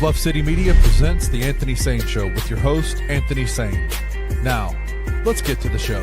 Bluff City Media presents The Anthony Sain Show with your host, Anthony Sain. Now, let's get to the show.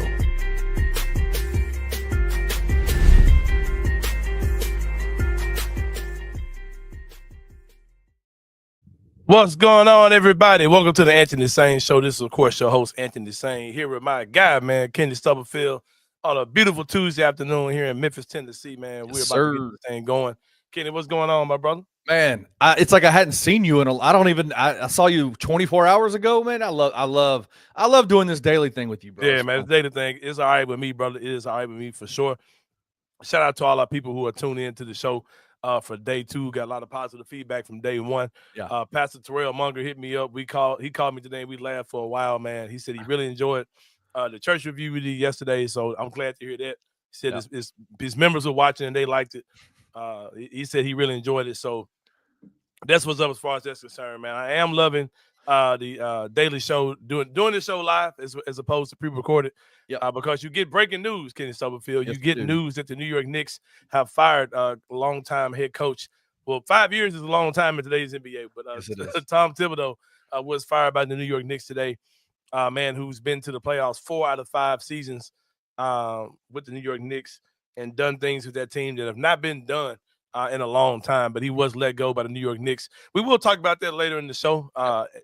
What's going on, everybody? Welcome to the Anthony Sain Show. This is, of course, your host, Anthony Sain, here with my guy, man, Kenny Stubblefield, on a beautiful Tuesday afternoon here in Memphis, Tennessee, man. We're about to get this thing going. Kenny, what's going on, my brother? Man, it's like I hadn't seen you in I saw you 24 hours ago, man. I love doing this daily thing with you, bro. Yeah, man, this daily thing is all right with me, brother. It is all right with me for sure. Shout out to all our people who are tuning into the show for day 2. Got a lot of positive feedback from day 1. Yeah. Pastor Terrell Munger hit me up. He called me today. We laughed for a while, man. He said he really enjoyed the church review we did yesterday, so I'm glad to hear that. He said his members were watching and they liked it. He said he really enjoyed it, so that's what's up as far as that's concerned, man. I am loving the daily show, doing the show live as opposed to pre-recorded, because you get breaking news, Kenny Stubblefield. Yes, you get news that the New York Knicks have fired a long-time head coach. Well, 5 years is a long time in today's NBA, but Tom Thibodeau was fired by the New York Knicks today. Man who's been to the playoffs 4 out of 5 seasons with the New York Knicks and done things with that team that have not been done in a long time, but he was let go by the New York Knicks. We will talk about that later in the show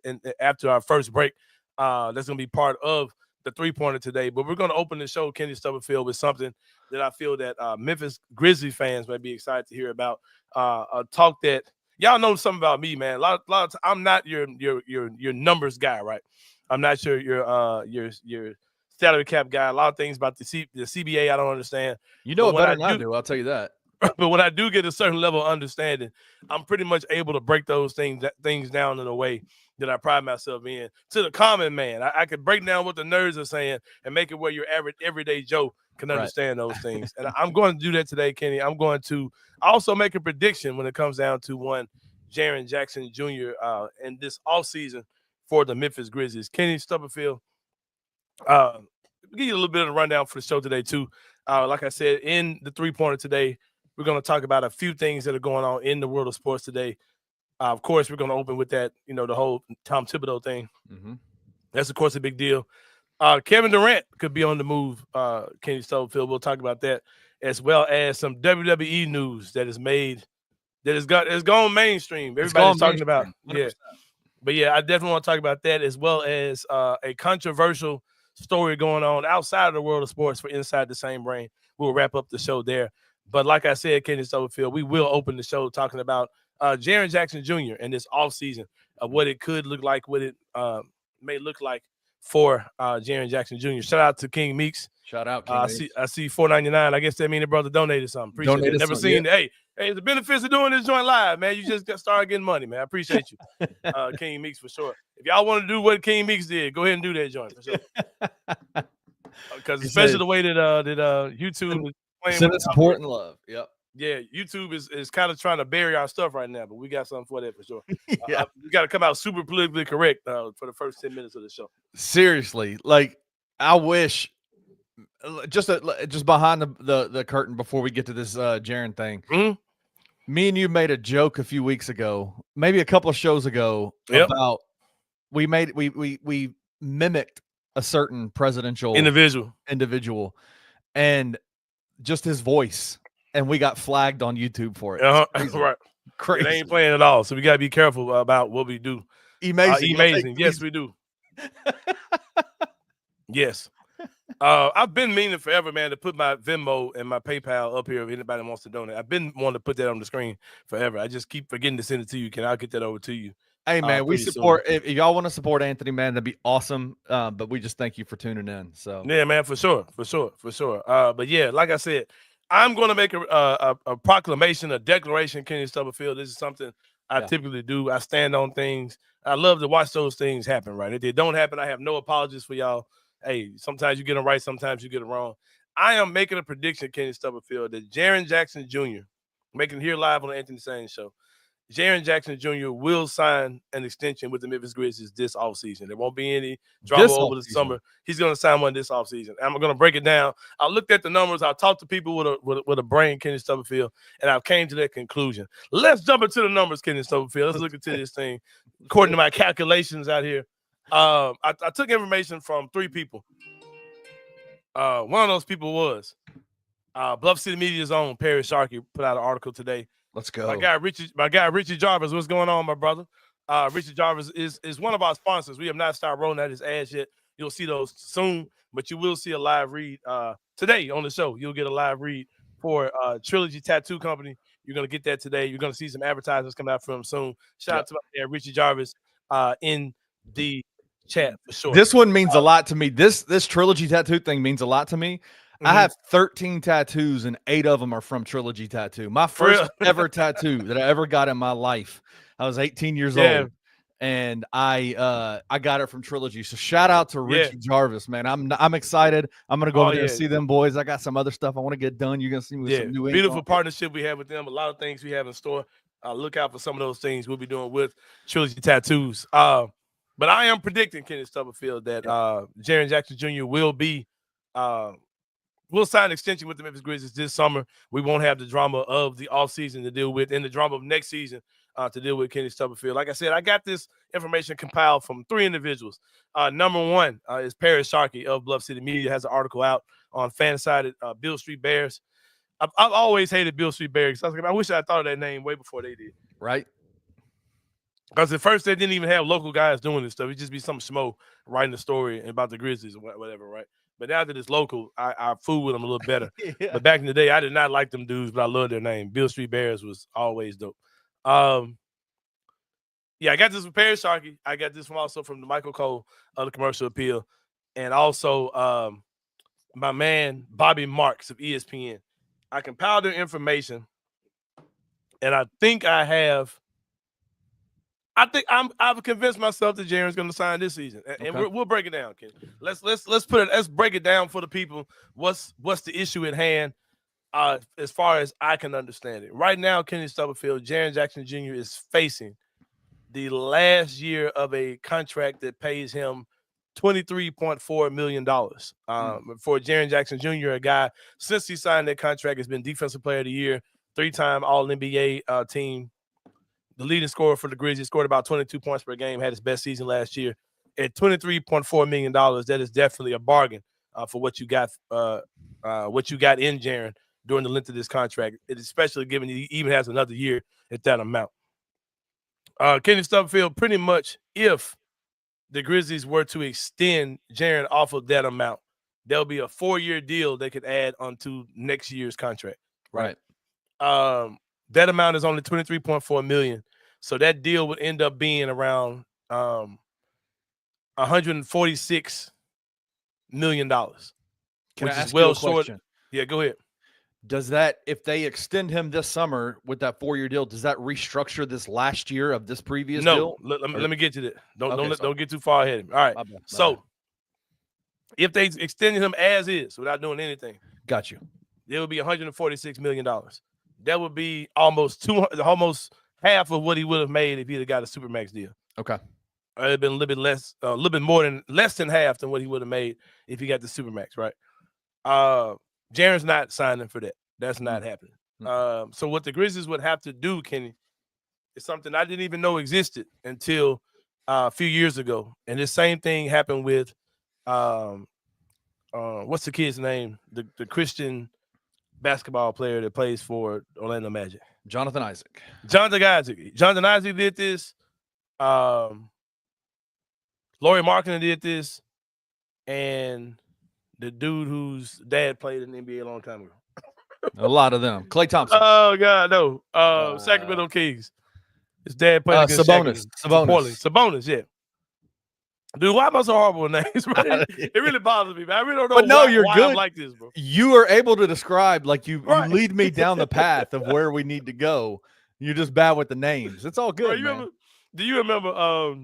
and after our first break. That's going to be part of the three-pointer today, but we're going to open the show, Kenny Stubblefield, with something that I feel that Memphis Grizzlies fans might be excited to hear about. A talk that y'all know something about me, man. A lot of I'm not your numbers guy, right? I'm not your salary cap guy. A lot of things about the CBA I don't understand. You know it better than I do. I'll tell you that. But when I do get a certain level of understanding, I'm pretty much able to break those things down in a way that I pride myself in. To the common man, I could break down what the nerds are saying and make it where your average everyday Joe can understand those things. And I'm going to do that today, Kenny. I'm going to also make a prediction when it comes down to one Jaren Jackson Jr. In this offseason for the Memphis Grizzlies. Kenny Stubblefield, give you a little bit of a rundown for the show today, too. Like I said, in the three-pointer today, we're going to talk about a few things that are going on in the world of sports today. Of course, we're going to open with that, the whole Tom Thibodeau thing. Mm-hmm. That's, of course, a big deal. Kevin Durant could be on the move, Kenny Stubblefield. We'll talk about that, as well as some WWE news that has gone mainstream. Everybody's talking about 100%. Yeah. But, yeah, I definitely want to talk about that, as well as a controversial story going on outside of the world of sports for Inside the Same Brain. We'll wrap up the show there. But like I said, Kenny Stubblefield, we will open the show talking about Jaren Jackson Jr. and this offseason of what it could look like, what it may look like for Jaren Jackson Jr. Shout out to King Meeks. Shout out, King Meeks. I see $4.99. I guess that means the brother donated something. Appreciate it. Never seen it. Hey, the benefits of doing this joint live, man. You just started getting money, man. I appreciate you, King Meeks, for sure. If y'all want to do what King Meeks did, go ahead and do that joint for sure. Because especially the way that YouTube is playing. Send support and love. Yep. Yeah, YouTube is kind of trying to bury our stuff right now, but we got something for that for sure. We got to come out super politically correct for the first 10 minutes of the show. Seriously, like I wish just behind the curtain before we get to this Jaren thing. Mm-hmm. Me and you made a joke a few weeks ago, maybe a couple of shows ago, about we mimicked a certain presidential individual, and just his voice. And we got flagged on YouTube for it. Right. Crazy. It ain't playing at all. So we got to be careful about what we do. Amazing. Yes, we do. Yes. I've been meaning forever, man, to put my Venmo and my PayPal up here if anybody wants to donate. I've been wanting to put that on the screen forever. I just keep forgetting to send it to you. I'll get that over to you. Hey, man, we support. If y'all want to support Anthony, man, that'd be awesome. But we just thank you for tuning in. So yeah, man, for sure. But yeah, like I said, I'm going to make a proclamation, a declaration, Kenny Stubblefield. This is something I typically do. I stand on things. I love to watch those things happen, right? If they don't happen, I have no apologies for y'all. Hey, sometimes you get them right, sometimes you get them wrong. I am making a prediction, Kenny Stubblefield, that Jaren Jackson Jr., making it here live on the Anthony Sain Show, Jaren Jackson Jr. will sign an extension with the Memphis Grizzlies this offseason. There won't be any drama over the summer. He's going to sign one this offseason. I'm going to break it down. I looked at the numbers. I talked to people with a brain, Kenny Stubblefield, and I came to that conclusion. Let's jump into the numbers, Kenny Stubblefield. Let's look into this thing. According to my calculations out here, I took information from 3 people. One of those people was Bluff City Media's own Perry Sharkey put out an article today. Let's go. My guy Richie Jarvis. What's going on, my brother? Richie Jarvis is one of our sponsors. We have not started rolling out his ads yet. You'll see those soon, but you will see a live read today on the show. You'll get a live read for Trilogy Tattoo Company. You're going to get that today. You're going to see some advertisements coming out from him soon. Shout out to my dad, Richie Jarvis, in the chat for sure. This one means a lot to me. This Trilogy Tattoo thing means a lot to me. I have 13 tattoos and 8 of them are from Trilogy Tattoo. My first ever tattoo that I ever got in my life. I was 18 years old, and I got it from Trilogy. So shout out to Richie Jarvis, man. I'm excited. I'm gonna go over there and see them boys. I got some other stuff I want to get done. You're gonna see me with some new beautiful partnership we have with them. A lot of things we have in store. Look out for some of those things we'll be doing with Trilogy Tattoos. But I am predicting, Kenny Stubblefield, that Jaren Jackson Jr. will sign an extension with the Memphis Grizzlies this summer. We won't have the drama of the offseason to deal with and the drama of next season to deal with Kenny Stubblefield. Like I said, I got this information compiled from 3 individuals. Number 1 is Perry Sharkey of Bluff City Media, has an article out on fan-sided Beale Street Bears. I've always hated Beale Street Bears. I wish I thought of that name way before they did. Right. Because at first they didn't even have local guys doing this stuff. It'd just be some schmo writing the story about the Grizzlies or whatever, right? But now that it's local, I fool with them a little better. But back in the day, I did not like them dudes, but I love their name. Beale Street Bears was always dope. I got this from Perry Sharkey. I got this from the Michael Cole of the Commercial Appeal. And also my man, Bobby Marks of ESPN. I compiled their information, and I think I've convinced myself that Jaren's going to sign this season, and we'll break it down, Ken. Let's break it down for the people. What's the issue at hand, as far as I can understand it right now? Kenny Stubblefield, Jaren Jackson Jr. is facing the last year of a contract that pays him $23.4 million. For Jaren Jackson Jr., a guy since he signed that contract has been Defensive Player of the Year, 3-time All-NBA team. The leading scorer for the Grizzlies, scored about 22 points per game, had his best season last year. At $23.4 million, that is definitely a bargain for what you got in Jaren during the length of this contract, especially given he even has another year at that amount. Kenny Stubblefield, pretty much if the Grizzlies were to extend Jaren off of that amount, there'll be a 4-year deal they could add onto next year's contract. Right. That amount is only $23.4 million. So that deal would end up being around $146 million. Can which I ask is well you a short. question? Yeah, go ahead. Does that, if they extend him this summer with that 4-year deal, does that restructure this last year of this previous deal? Let me get to that. Don't get too far ahead of me. All right. So if they extended him as is without doing anything, got you. It would be $146 million. That would be almost half of what he would have made if he'd have got a Supermax deal. Okay. It'd been a little bit less, less than half than what he would have made if he got the Supermax, right? Jaren's not signing for that. That's not happening. So what the Grizzlies would have to do, Kenny, is something I didn't even know existed until a few years ago. And this same thing happened with what's the kid's name? The Christian basketball player that plays for Orlando Magic. Jonathan Isaac. Jonathan Isaac did this. Laurie Markkinen did this. And the dude whose dad played in the NBA a long time ago. A lot of them. Klay Thompson. Oh, God, no. Sacramento Kings. His dad played against Sabonis, yeah. Dude, why am I so horrible with names, bro? It really bothers me, man. I really don't know why I'm like this, bro. You are able to describe, like you lead me down the path of where we need to go. You're just bad with the names. It's all good, man. Do you remember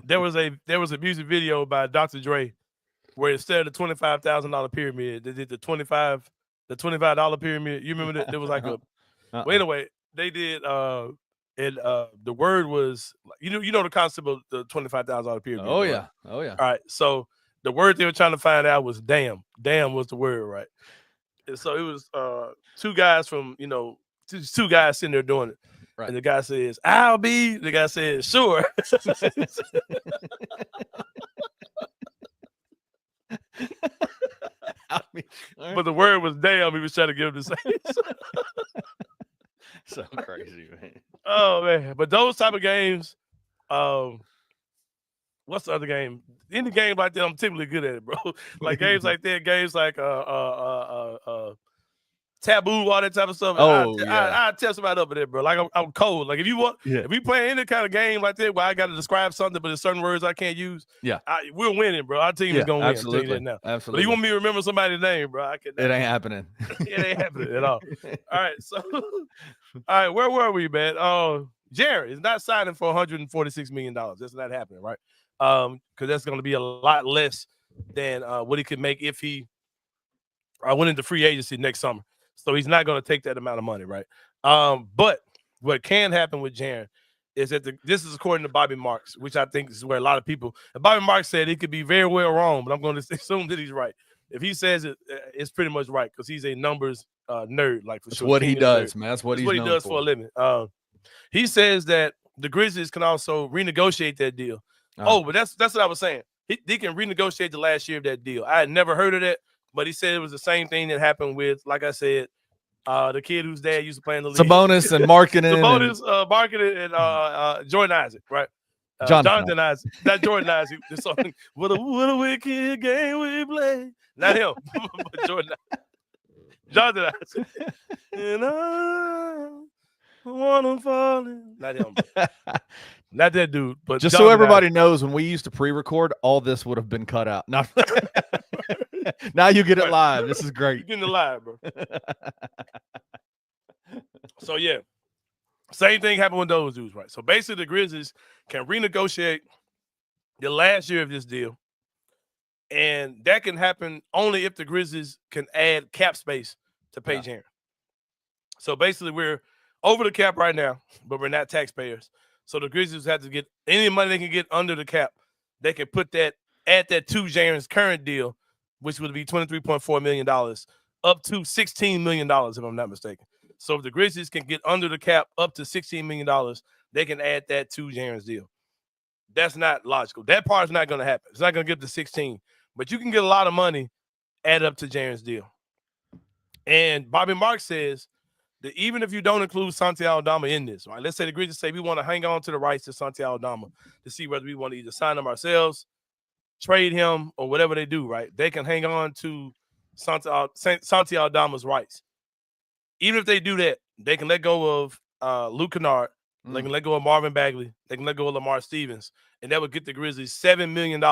there was a music video by Dr. Dre where instead of the $25,000 pyramid, they did the $25 pyramid. You remember that? There was like well, anyway, they did And the word was, you know the concept of the $25,000 period. Oh yeah, right? oh yeah. All right, so the word they were trying to find out was damn. Damn was the word, right? And so it was two guys from two guys sitting there doing it. Right. And the guy says, "I'll be." The guy says, "Sure." But the word was damn. He was trying to give him the same. So crazy, man. Oh man! But those type of games, what's the other game? Any game like that, I'm typically good at it, bro. Like games like that, games like Taboo, all that type of stuff. Oh yeah. I test somebody up with it, bro. Like I'm cold. Like if we play any kind of game like that where I got to describe something, but there's certain words I can't use. Yeah, we're winning, bro. Our team is gonna absolutely. win. Now. Absolutely. But you want me to remember somebody's name, bro? I can't. It ain't happening. It ain't happening at all. All right, so all right, where were we, man? Oh, Jared is not signing for $146 million. That's not happening, right? Because that's going to be a lot less than what he could make if he went into free agency next summer. So he's not going to take that amount of money, right? But what can happen with Jaren is that this is according to Bobby Marks, which I think is where a lot of people. And Bobby Marks said he could be very well wrong, but I'm going to assume that he's right. If he says it, it's pretty much right because he's a numbers nerd, like for That's sure. what he does, man. That's what he does for a living. He says that the Grizzlies can also renegotiate that deal. But that's what I was saying. He can renegotiate the last year of that deal. I had never heard of that, but he said it was the same thing that happened with, like I said, the kid whose dad used to play in the league. Sabonis and marketing. Sabonis, marketing, and Jordan Isaac, right? Jonathan Isaac, not Jordan Isaac. The song, what a wicked game we play. Not him, but Jordan Isaac. Jonathan Isaac. And I wanna fall in. Not him. Not that dude. But just so everybody knows, when we used to pre-record, all this would have been cut out. Not now you get it live. This is great. You're getting it live, bro. So yeah. Same thing happened with those dudes, right? So basically the Grizzlies can renegotiate the last year of this deal. And that can happen only if the Grizzlies can add cap space to pay Jaren. So basically we're over the cap right now, but we're not taxpayers. So the Grizzlies have to get any money they can get under the cap. They can add that to Jaren's current deal, which would be $23.4 million, up to $16 million, if I'm not mistaken. So if the Grizzlies can get under the cap up to $16 million, they can add that to Jaren's deal. That's not logical. That part's not going to happen. It's not going to get to 16. But you can get a lot of money add up to Jaren's deal. And Bobby Marks says that even if you don't include Santi Aldama in this, right? Let's say the Grizzlies say we want to hang on to the rights to Santi Aldama to see whether we want to either sign him ourselves, trade him, or whatever they do, right? They can hang on to Santi Aldama's rights. Even if they do that, they can let go of Luke Kennard. They can let go of Marvin Bagley. They can let go of Lamar Stevens. And that would get the Grizzlies $7 million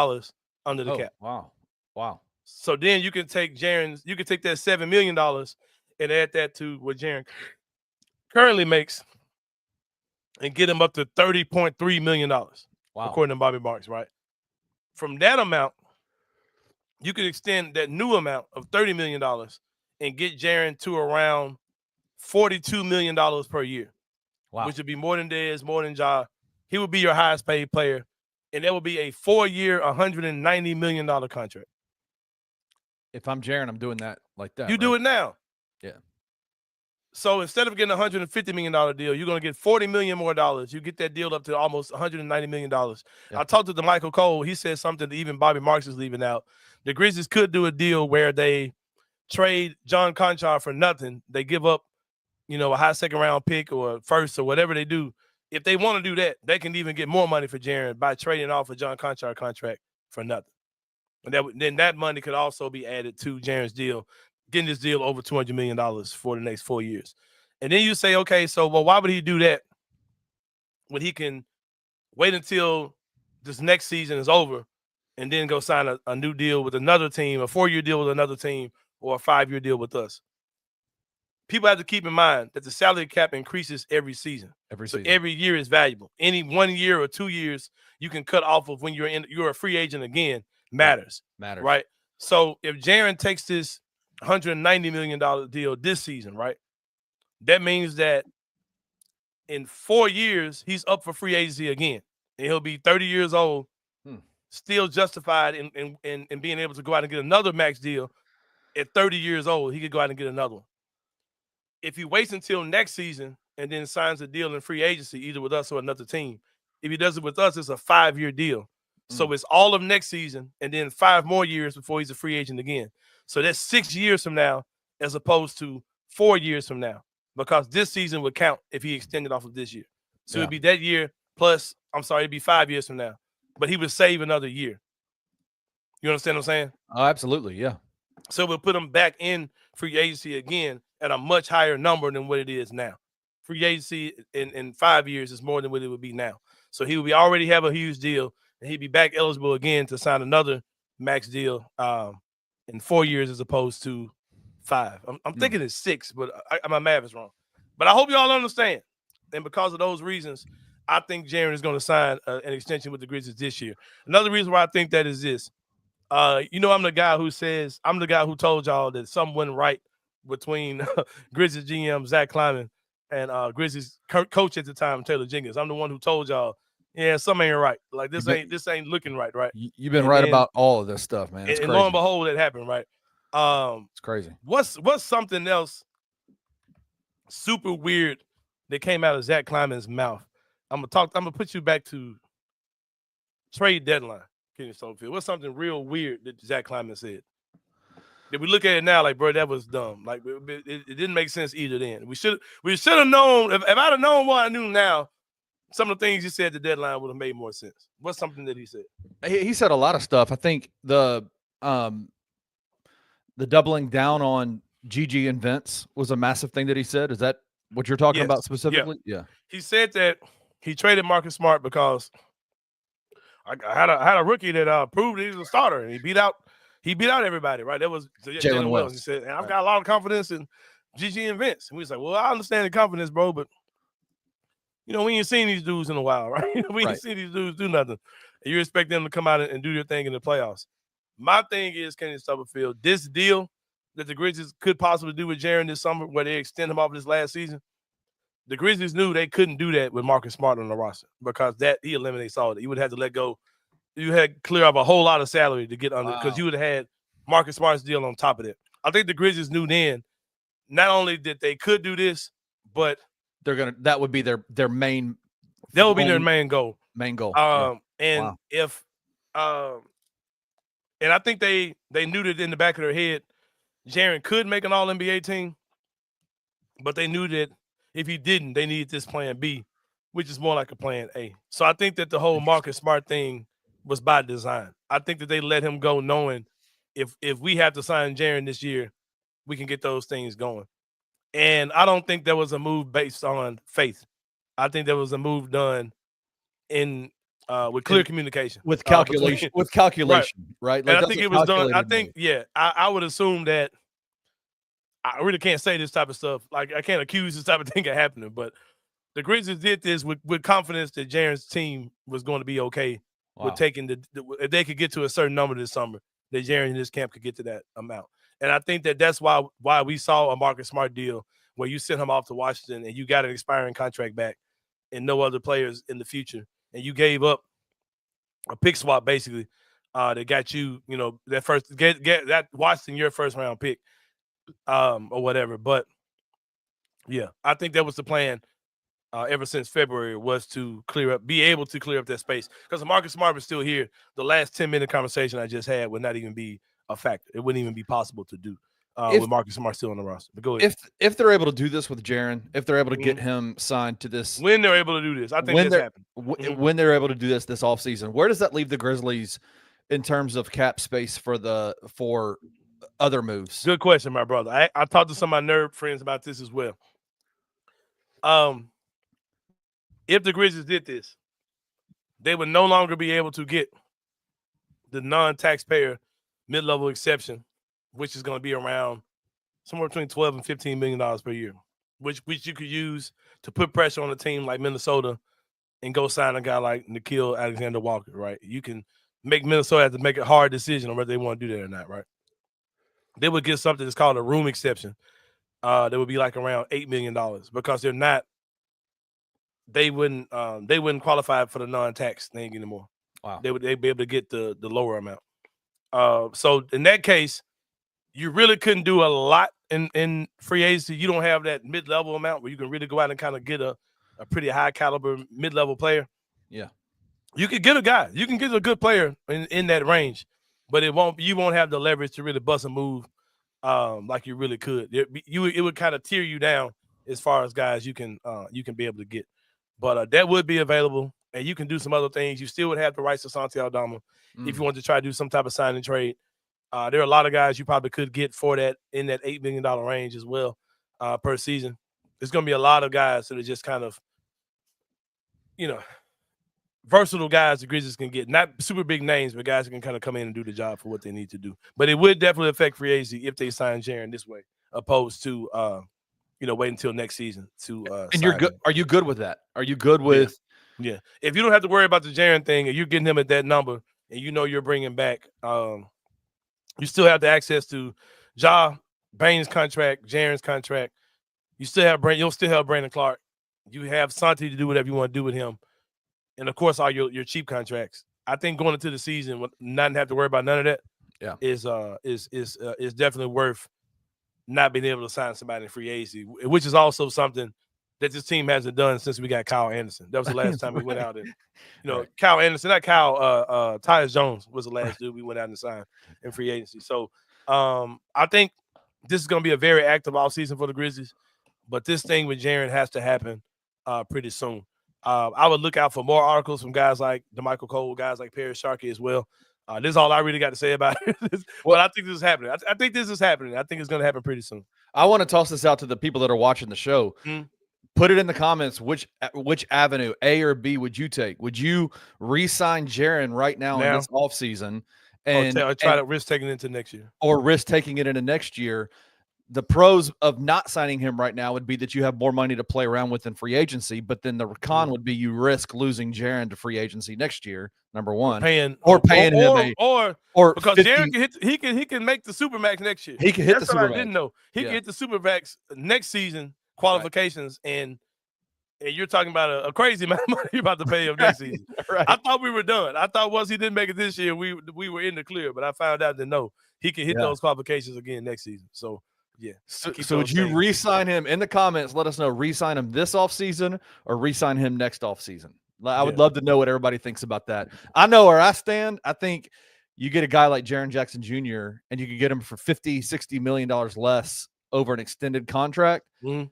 under the cap. Wow. So then you can take that $7 million and add that to what Jaren currently makes and get him up to $30.3 million. Wow. According to Bobby Marks, right? From that amount, you could extend that new amount of $30 million and get Jaren to around $42 million per year. Wow. Which would be more than Dez, more than Ja. He would be your highest paid player. And that would be a 4-year, $190 million contract. If I'm Jaren, I'm doing that like that. You do it now. Yeah. So instead of getting a $150 million deal, you're going to get $40 million more dollars. You get that deal up to almost $190 million. Yeah. I talked to Michael Cole. He said something that even Bobby Marks is leaving out. The Grizzlies could do a deal where they trade John Conchar for nothing. They give up, a high second-round pick or first or whatever they do. If they want to do that, they can even get more money for Jaren by trading off a John Conchar contract for nothing. And then that money could also be added to Jaren's deal, getting this deal over $200 million for the next 4 years. And then you say, okay, so why would he do that when he can wait until this next season is over and then go sign a new deal with another team, a 4-year deal with another team, or a 5-year deal with us? People have to keep in mind that the salary cap increases every season. So every year is valuable. Any 1 year or 2 years you can cut off of when you're a free agent again matters. Right? So if Jaren takes this $190 million deal this season, right, that means that in 4 years, he's up for free agency again. And he'll be 30 years old, still justified in being able to go out and get another max deal. At 30 years old, he could go out and get another one. If he waits until next season and then signs a deal in free agency, either with us or another team, if he does it with us, it's a 5-year deal. So it's all of next season and then 5 more years before he's a free agent again. So that's 6 years from now as opposed to 4 years from now, because this season would count if he extended off of this year. So it'd be that year plus, it'd be 5 years from now. But he would save another year. You understand what I'm saying? Oh, absolutely, yeah. So we'll put him back in free agency again at a much higher number than what it is now. Free agency in 5 years is more than what it would be now. So he would already have a huge deal, and he'd be back eligible again to sign another max deal in 4 years as opposed to 5. I'm thinking it's 6, but my math is wrong. But I hope you all understand. And because of those reasons, I think Jaren is going to sign an extension with the Grizzlies this year. Another reason why I think that is this. I'm the guy who told y'all that something wasn't right between Grizzlies GM Zach Kleiman and Grizzlies coach at the time, Taylor Jenkins. I'm the one who told y'all, yeah, something ain't right. Like this ain't looking right, right? You've been right about all of this stuff, man. It's and crazy. lo and behold, it happened, right? It's crazy. What's something else super weird that came out of Zach Kleiman's mouth? I'm gonna put you back to trade deadline. Kenny Stonefield. What's something real weird that Zach Kleiman said? If we look at it now, like, bro, that was dumb. Like, it didn't make sense either then. We should have known. If I'd have known what I knew now, some of the things he said at the deadline would have made more sense. What's something that he said? He said a lot of stuff. I think the doubling down on Gigi and Vince was a massive thing that he said. Is that what you're talking about specifically? Yeah. He said that he traded Marcus Smart because I had a rookie that proved he was a starter, and he beat out everybody, right? That was Jalen Wells. He said, and I've got a lot of confidence in Gigi and Vince. And we was like, well, I understand the confidence, bro, but we ain't seen these dudes in a while, right? We ain't seen these dudes do nothing. And you expect them to come out and do their thing in the playoffs. My thing is, Kenny Stubblefield, this deal that the Grizzlies could possibly do with Jaren this summer, where they extend him off this last season, the Grizzlies knew they couldn't do that with Marcus Smart on the roster because he eliminates all that. You would have to let go. You had to clear up a whole lot of salary to get under because you would have had Marcus Smart's deal on top of it. I think the Grizzlies knew then not only that they could do this, but that would be their main. That would be their main goal. And I think they knew that in the back of their head, Jaren could make an All-NBA team, but they knew that if he didn't, they needed this plan B, which is more like a plan A. So I think that the whole Marcus Smart thing was by design. I think that they let him go knowing if we have to sign Jaren this year, we can get those things going. And I don't think there was a move based on faith. I think there was a move done with clear communication. With calculation. Right? Like, and I think it was done. I think, I would assume that I really can't say this type of stuff. Like, I can't accuse this type of thing of happening, but the Grizzlies did this with confidence that Jaren's team was going to be okay with taking if they could get to a certain number this summer, that Jaren and his camp could get to that amount. And I think that's why we saw a Marcus Smart deal where you sent him off to Washington and you got an expiring contract back and no other players in the future. And you gave up a pick swap basically that got you, that first get that Washington your first round pick or whatever. But yeah, I think that was the plan ever since February, was to be able to clear up that space. Because Marcus Smart was still here, the last 10-minute conversation I just had would not even be a factor. It wouldn't even be possible to do with Marcus Smart still on the roster. But go ahead. If they're able to do this with Jaren, if they're able to get him signed to this, when they're able to do this, I think that's happened. When they're able to do this offseason, where does that leave the Grizzlies in terms of cap space for other moves? Good question, my brother. I talked to some of my nerd friends about this as well. If the Grizzlies did this, they would no longer be able to get the non-taxpayer mid-level exception, which is going to be around somewhere between $12 and $15 million per year, which you could use to put pressure on a team like Minnesota and go sign a guy like Nickeil Alexander-Walker, right? You can make Minnesota have to make a hard decision on whether they want to do that or not, right? They would get something that's called a room exception that would be like around $8 million because they're not they wouldn't qualify for the non-tax thing anymore. Wow. They'd be able to get the lower amount. So in that case, you really couldn't do a lot in free agency. You don't have that mid-level amount where you can really go out and kind of get a pretty high caliber mid-level player. Yeah. You can get a guy. You can get a good player in that range, but you won't have the leverage to really bust a move like you really could. It would kind of tear you down as far as guys you can be able to get. But that would be available, and you can do some other things. You still would have the rights to Santi Aldama if you want to try to do some type of sign and trade. There are a lot of guys you probably could get for that in that $8 million range as well per season. There's going to be a lot of guys that are just kind of, versatile guys the Grizzlies can get. Not super big names, but guys who can kind of come in and do the job for what they need to do. But it would definitely affect free agency if they sign Jaren this way, opposed to wait until next season to. And you're good. Are you good with that? Are you good with? Yeah. If you don't have to worry about the Jaren thing, and you're getting him at that number, and you're bringing back, you still have the access to Ja, Bane's contract, Jaren's contract. You'll still have Brandon Clark. You have Santi to do whatever you want to do with him, and of course all your cheap contracts. I think going into the season, with not have to worry about none of that, is definitely worth not being able to sign somebody in free agency, which is also something that this team hasn't done since we got Kyle Anderson. That was the last time we went out and, Kyle Anderson, not Kyle, Tyus Jones was the last dude we went out and signed in free agency. So I think this is going to be a very active offseason for the Grizzlies, but this thing with Jaren has to happen pretty soon. I would look out for more articles from guys like DeMichael Cole, guys like Perry Sharkey as well. This is all I really got to say about it. Well, I think this is happening. I think this is happening. I think it's going to happen pretty soon. I want to toss this out to the people that are watching the show. Put it in the comments. Which avenue, A or B, would you take? Would you re-sign Jaren right now in this offseason and try to risk taking it into next year? Or risk taking it into next year? The pros of not signing him right now would be that you have more money to play around with in free agency, but then the con would be you risk losing Jaren to free agency next year, number one. Paying him because 50, Jaren can make the Supermax next year. He can hit the Supermax. I didn't know. He can hit the Supermax next season qualifications, and you're talking about a crazy amount of money you're about to pay him next season. Right. I thought we were done. I thought once he didn't make it this year, we were in the clear, but I found out that no, he can hit those qualifications again next season. So yeah. So would you re-sign him? In the comments, let us know, re-sign him this offseason or re-sign him next offseason. I would love to know what everybody thinks about that. I know where I stand. I think you get a guy like Jaren Jackson Jr. and you can get him for $50-60 million less over an extended contract. And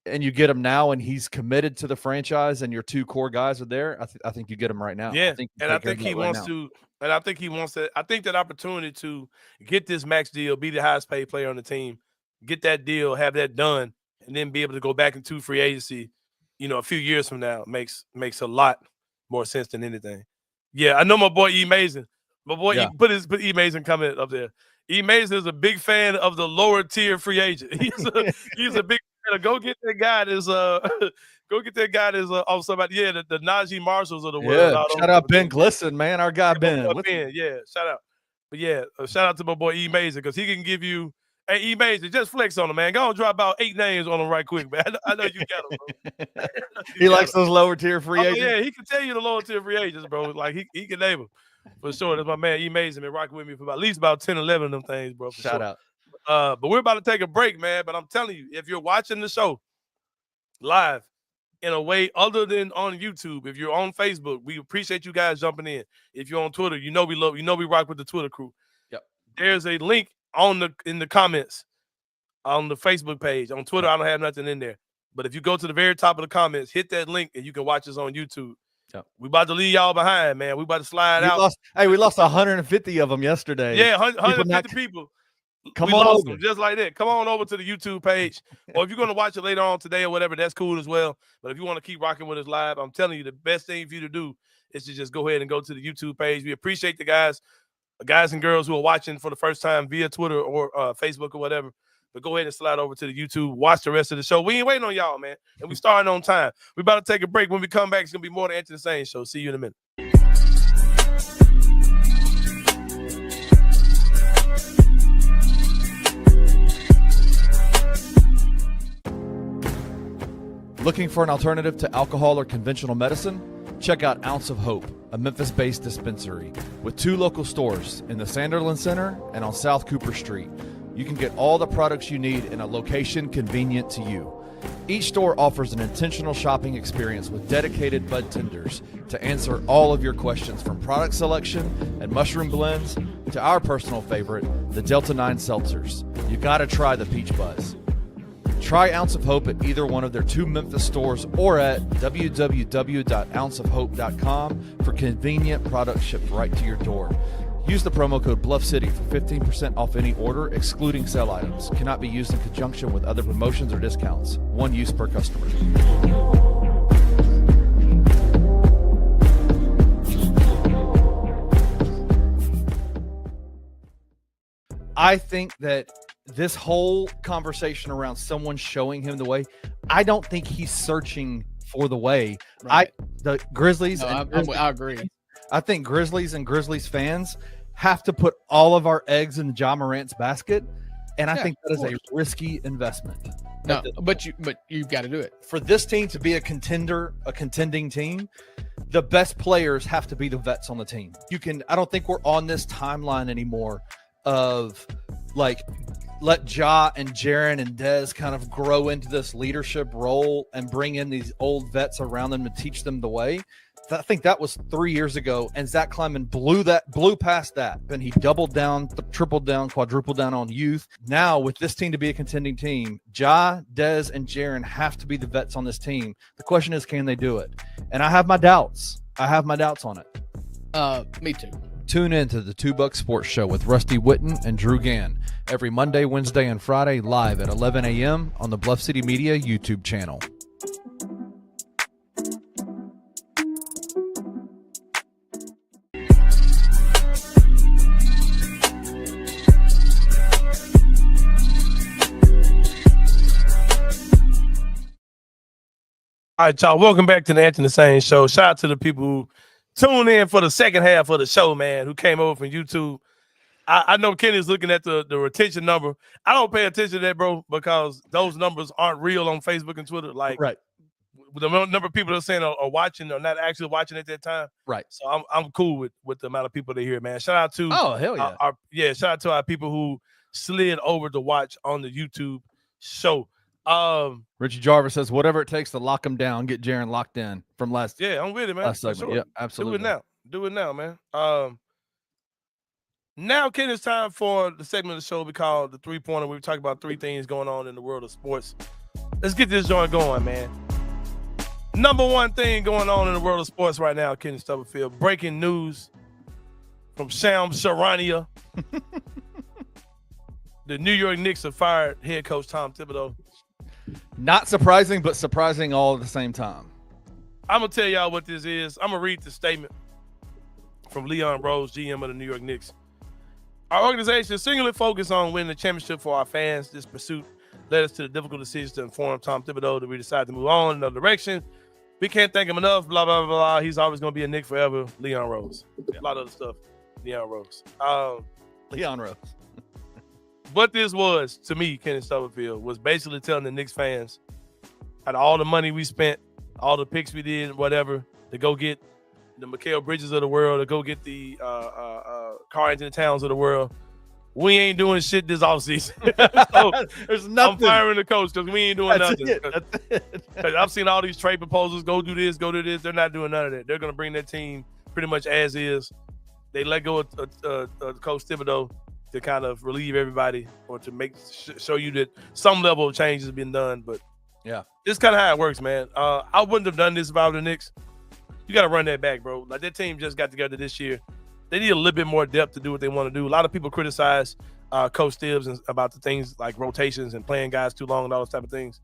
you get him now and he's committed to the franchise and your two core guys are there. I think you get him right now. Yeah. I think he wants to. And I think he wants to. I think that opportunity to get this max deal, be the highest paid player on the team, get that deal, have that done, and then be able to go back into free agency, a few years from now makes a lot more sense than anything. Yeah, I know my boy E. Mason. My boy put E. Mason comment up there. E. Mason is a big fan of the lower tier free agent. He's a big fan. Go get that guy that's off somebody. Yeah, the Najee Marshalls of the world. Yeah, shout out Ben Glisson, man. Our guy Ben. Yeah, shout out. But yeah, shout out to my boy E. Mason because he can give you. Hey, E. Mason, just flex on him, man. Go and drop about 8 names on him right quick, man. I know you got him, bro. He likes those lower tier free agents. Yeah, he can tell you the lower tier free agents, bro. Like he can name them for sure. That's my man E. Mason been rocking with me for at least about 10, 11 of them things, bro. Shout out. But we're about to take a break, man. But I'm telling you, if you're watching the show live in a way other than on YouTube, if you're on Facebook, we appreciate you guys jumping in. If you're on Twitter, we rock with the Twitter crew. Yep. There's a link in the comments on the Facebook page. On Twitter, I don't have nothing in there. But if you go to the very top of the comments, hit that link and you can watch us on YouTube. Yep. We about to leave y'all behind, man. We about to slide out. We lost 150 of them yesterday. Yeah, 150 people. Come on over. Them, just like that. Come on over to the YouTube page. Or if you're going to watch it later on today or whatever, that's cool as well. But if you want to keep rocking with us live, I'm telling you, the best thing for you to do is to just go ahead and go to the YouTube page. We appreciate the guys and girls who are watching for the first time via Twitter or Facebook or whatever. But go ahead and slide over to the YouTube. Watch the rest of the show. We ain't waiting on y'all, man. And we starting on time. We about to take a break. When we come back, it's going to be more than Anthony Sain Show. See you in a minute. Looking for an alternative to alcohol or conventional medicine? Check out Ounce of Hope, a Memphis-based dispensary with 2 local stores in the Sanderlin Center and on South Cooper Street. You can get all the products you need in a location convenient to you. Each store offers an intentional shopping experience with dedicated bud tenders to answer all of your questions, from product selection and mushroom blends to our personal favorite, the Delta 9 seltzers. You gotta try the Peach Buzz. Try Ounce of Hope at either one of their 2 Memphis stores or at www.ounceofhope.com for convenient products shipped right to your door. Use the promo code BluffCity for 15% off any order, excluding sale items. Cannot be used in conjunction with other promotions or discounts. One use per customer. I think that this whole conversation around someone showing him the way, I don't think he's searching for the way. Right. The Grizzlies, I agree. I think Grizzlies and Grizzlies fans have to put all of our eggs in Ja Morant's basket, and I think that is a risky investment. No, but you've got to do it. For this team to be a contending team, the best players have to be the vets on the team. I don't think we're on this timeline anymore of like let Ja and Jaren and Dez kind of grow into this leadership role and bring in these old vets around them to teach them the way. I think that was 3 years ago, and Zach Kleiman blew past that. Then he doubled down, tripled down, quadrupled down on youth. Now, with this team to be a contending team, Ja, Dez, and Jaren have to be the vets on this team. The question is, can they do it? And I have my doubts. On it. Me too. Tune in to the $2 Sports Show with Rusty Witten and Drew Gann every Monday, Wednesday, and Friday live at 11 a.m. on the Bluff City Media YouTube channel. All right, y'all. Welcome back to the Anthony Sain Show. Shout out to the people who tuned in for the second half of the show, man, who came over from YouTube. I know Kenny's looking at the retention number. I don't pay attention to that, bro, because those numbers aren't real on Facebook and Twitter. Like, right. The number of people that are saying are watching or not actually watching at that time. Right. So I'm cool with the amount of people that are here, man. Shout out to hell yeah. Shout out to our people who slid over to watch on the YouTube show. Richie Jarvis says whatever it takes to lock him down, get Jaren locked in from last. Yeah, I'm with it, man. Last segment. Sure. Yeah, absolutely. Do it now, man. Now, Ken, it's time for the segment of the show we call the 3-pointer. We talk about 3 things going on in the world of sports. Let's get this joint going, man. Number 1 thing going on in the world of sports right now, Kenny Stubblefield. Breaking news from Shams Charania. The New York Knicks have fired head coach Tom Thibodeau. Not surprising, but surprising all at the same time. I'm going to tell y'all what this is. I'm going to read the statement from Leon Rose, GM of the New York Knicks. Our organization is singularly focused on winning the championship for our fans. This pursuit led us to the difficult decision to inform Tom Thibodeau that we decided to move on in another direction. We can't thank him enough, blah, blah, blah, blah. He's always going to be a Knick forever. Leon Rose. A lot of other stuff. Leon Rose. Leon Rose. What this was, to me, Kenny Stubblefield, was basically telling the Knicks fans, out of all the money we spent, all the picks we did, whatever, to go get the Mikal Bridges of the world, to go get the Carl-Anthony Towns of the world, we ain't doing shit this offseason. So there's nothing. I'm firing the coach because we ain't doing That's nothing. it. I've seen all these trade proposals, go do this, go do this. They're not doing none of that. They're going to bring their team pretty much as is. They let go of Coach Thibodeau to kind of relieve everybody or to show you that some level of change has been done. But yeah, this is kind of how it works, man. I wouldn't have done this if I were the Knicks. You got to run that back, bro. Like, that team just got together this year. They need a little bit more depth to do what they want to do. A lot of people criticize Coach Tibbs about the things like rotations and playing guys too long and all those type of things.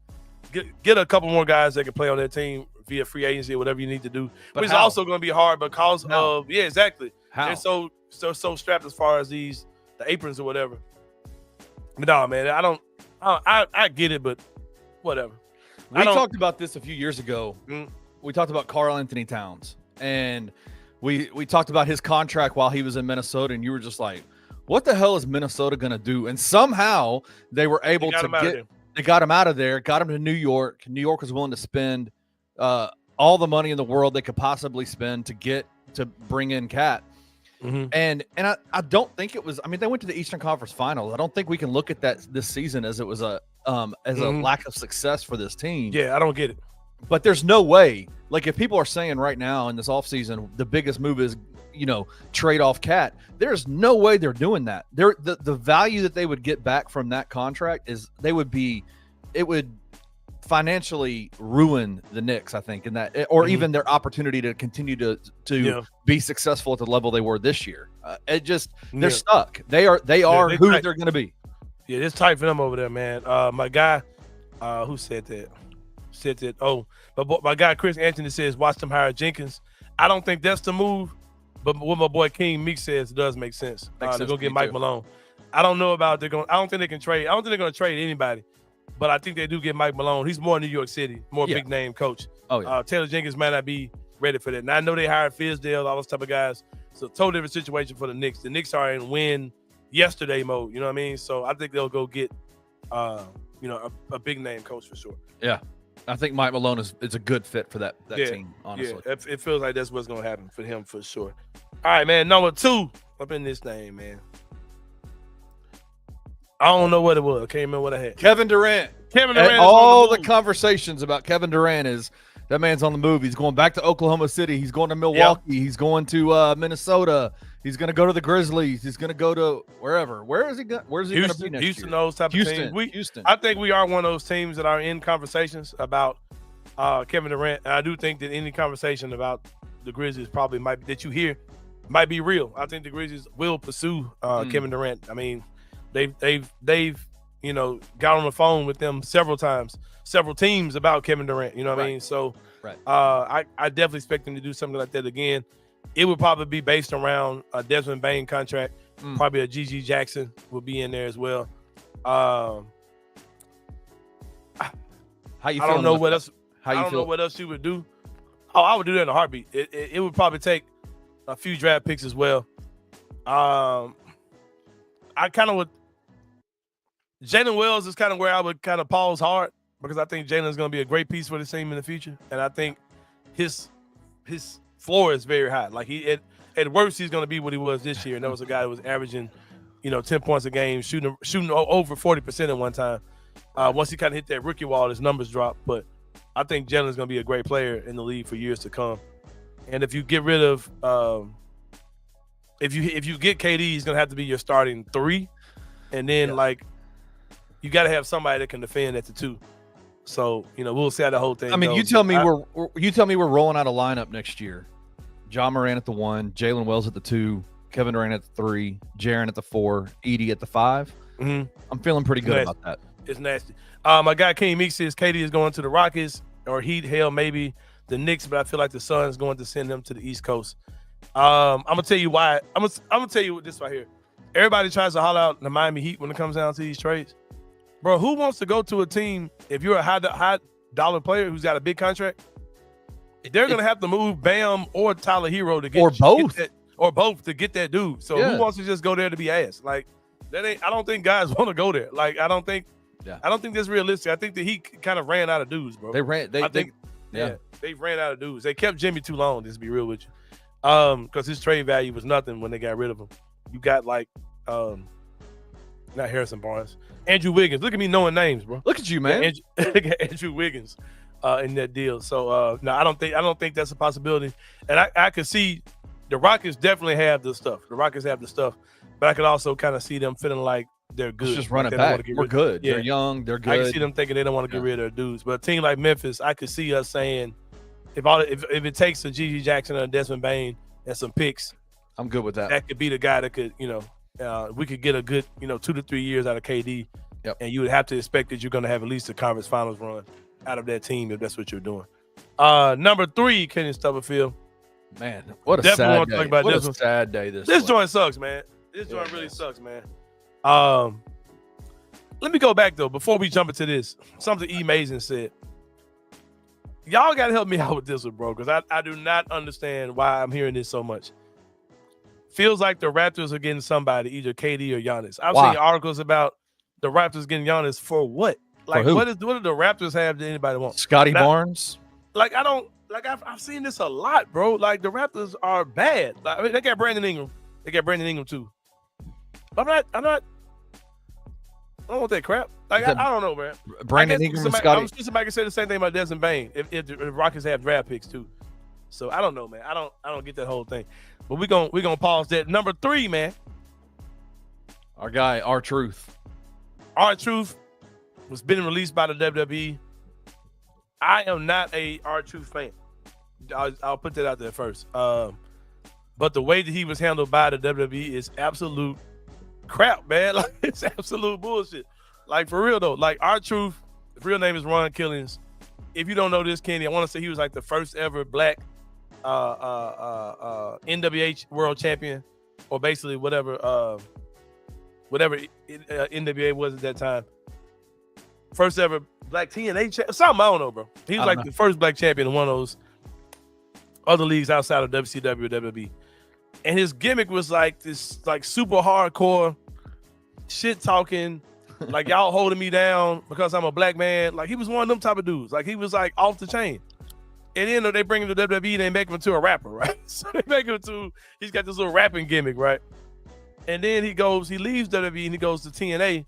Get a couple more guys that can play on that team via free agency or whatever you need to do. But which is also going to be hard because of exactly. How? They're so strapped as far as the aprons or whatever. But no, man, I get it, but whatever. We talked about this a few years ago. Mm-hmm. We talked about Carl-Anthony Towns, and we talked about his contract while he was in Minnesota, and you were just like, what the hell is Minnesota going to do? And somehow they were able to They got him out of there, got him to New York. New York was willing to spend all the money in the world they could possibly spend to bring in Cat. Mm-hmm. And I don't think it was. I mean, they went to the Eastern Conference Finals. I don't think we can look at that this season as it was a lack of success for this team. Yeah, I don't get it. But there's no way. Like, if people are saying right now in this offseason, the biggest move is, trade off Cat, there's no way they're doing that. The value that they would get back from that contract is it would financially ruin the Knicks, I think, in that, or even their opportunity to continue to be successful at the level they were this year. They're stuck. They are who they're going to be. Yeah, it's tight for them over there, man. My guy, who said that? Oh, but my guy Chris Anthony says, watch them hire Jenkins. I don't think that's the move, but what my boy King Meek says does make sense. They're gonna get Mike Malone. I don't know about I don't think they can trade. I don't think they're gonna trade anybody, but I think they do get Mike Malone. He's more New York City, more big name coach. Oh yeah. Taylor Jenkins might not be ready for that. And I know they hired Fizdale, all those type of guys. So totally different situation for the Knicks. The Knicks are in win yesterday mode. You know what I mean? So I think they'll go get a big name coach for sure. Yeah. I think Mike Malone is a good fit for that team, honestly. Yeah, it feels like that's what's going to happen for him for sure. All right, man, number 2 up in this thing, man. I don't know what it was. I can't remember what I had. Kevin Durant. All the conversations about Kevin Durant is that man's on the move. He's going back to Oklahoma City. He's going to Milwaukee. Yep. He's going to Minnesota. He's going to go to the Grizzlies. He's going to go to wherever. Where is he going? Where's he going to be next Houston, year? Those type of teams. Houston. I think we are one of those teams that are in conversations about Kevin Durant. And I do think that any conversation about the Grizzlies that you hear might be real. I think the Grizzlies will pursue Kevin Durant. I mean, they've got on the phone with them several teams about Kevin Durant. You know what I mean? So I definitely expect them to do something like that again. It would probably be based around a Desmond Bain contract. Probably a G.G. Jackson will be in there as well. How you? I don't know what else. I don't know what else you would do. Oh, I would do that in a heartbeat. It would probably take a few draft picks as well. I kind of would. Jalen Wells is kind of where I would kind of pause hard because I think Jalen is going to be a great piece for the team in the future, and I think his floor is very high. Like at worst, he's going to be what he was this year, and that was a guy that was averaging, 10 points a game, shooting over 40% at one time. Once he kind of hit that rookie wall, his numbers dropped. But I think Jalen's going to be a great player in the league for years to come. And if you get rid of, if you get KD, he's going to have to be your starting 3, and then you got to have somebody that can defend at the 2. So we'll see how the whole thing. I mean, goes. you tell me we're rolling out a lineup next year. John Moran at the 1, Jalen Wells at the 2, Kevin Durant at the 3, Jaren at the 4, Edie at the 5. Mm-hmm. I'm feeling pretty good about that. It's nasty. My guy King Meek says KD is going to the Rockets or Heat. Hell, maybe the Knicks, but I feel like the Suns going to send them to the East Coast. I'm gonna tell you why. I'm gonna tell you this right here. Everybody tries to holler out the Miami Heat when it comes down to these trades. Bro, who wants to go to a team if you're a high dollar player who's got a big contract? They're gonna have to move Bam or Tyler Hero to get both to get that dude. So who wants to just go there to be ass? Like that ain't. I don't think guys want to go there. Like I don't think that's realistic. I think the Heat kind of ran out of dudes, bro. They ran out of dudes. They kept Jimmy too long. Just to be real with you, because his trade value was nothing when they got rid of him. You got not Harrison Barnes, Andrew Wiggins. Look at me knowing names, bro. Look at you, man. Andrew Wiggins in that deal. So no, I don't think that's a possibility. And I could see the Rockets definitely have the stuff. But I could also kind of see them feeling like they're good. Let's just run it back. We're good. Yeah. They're young. They're good. I can see them thinking they don't want to get rid of their dudes. But a team like Memphis, I could see us saying, if it takes a G.G. Jackson or a Desmond Bain and some picks, I'm good with that. That could be the guy that could, we could get a good, 2 to 3 years out of KD. Yep. And you would have to expect that you're going to have at least a conference finals run out of that team if that's what you're doing. Number 3, Kenny Stubblefield. Man, what a sad day. What a sad day this joint sucks, man. This joint really sucks, man. Let me go back, though, before we jump into this. Something E. Mason said. Y'all got to help me out with this one, bro, because I do not understand why I'm hearing this so much. Feels like the Raptors are getting somebody, either KD or Giannis. I've seen articles about the Raptors getting Giannis for what? Like, who? what do the Raptors have that anybody wants? Scotty Barnes. Like, I don't like. I've seen this a lot, bro. Like, the Raptors are bad. Like, I mean, they got Brandon Ingram. They got Brandon Ingram too. I'm not. I don't want that crap. Like, I don't know, man. Brandon Ingram and Scotty. I'm sure somebody can say the same thing about Desmond Bain if the Rockets have draft picks too. So I don't know, man. I don't get that whole thing. But we're gonna pause that. Number 3, man. Our guy, R-Truth. R-Truth was being released by the WWE. I am not a R-Truth fan. I'll put that out there first. But the way that he was handled by the WWE is absolute crap, man. Like, it's absolute bullshit. Like, for real though. Like, R-Truth, his real name is Ron Killings. If you don't know this, Kenny, I want to say he was like the first ever black NWA world champion, or basically whatever NWA was at that time. First ever black TNA champion, something I don't know, bro. He was like the first black champion in one of those other leagues outside of WCW or WWE. And his gimmick was like this, like super hardcore shit talking, like y'all holding me down because I'm a black man. Like, he was one of them type of dudes. Like, he was like off the chain. And then they bring him to WWE, they make him into a rapper, right? So they make him he's got this little rapping gimmick, right? And then he leaves WWE and he goes to TNA,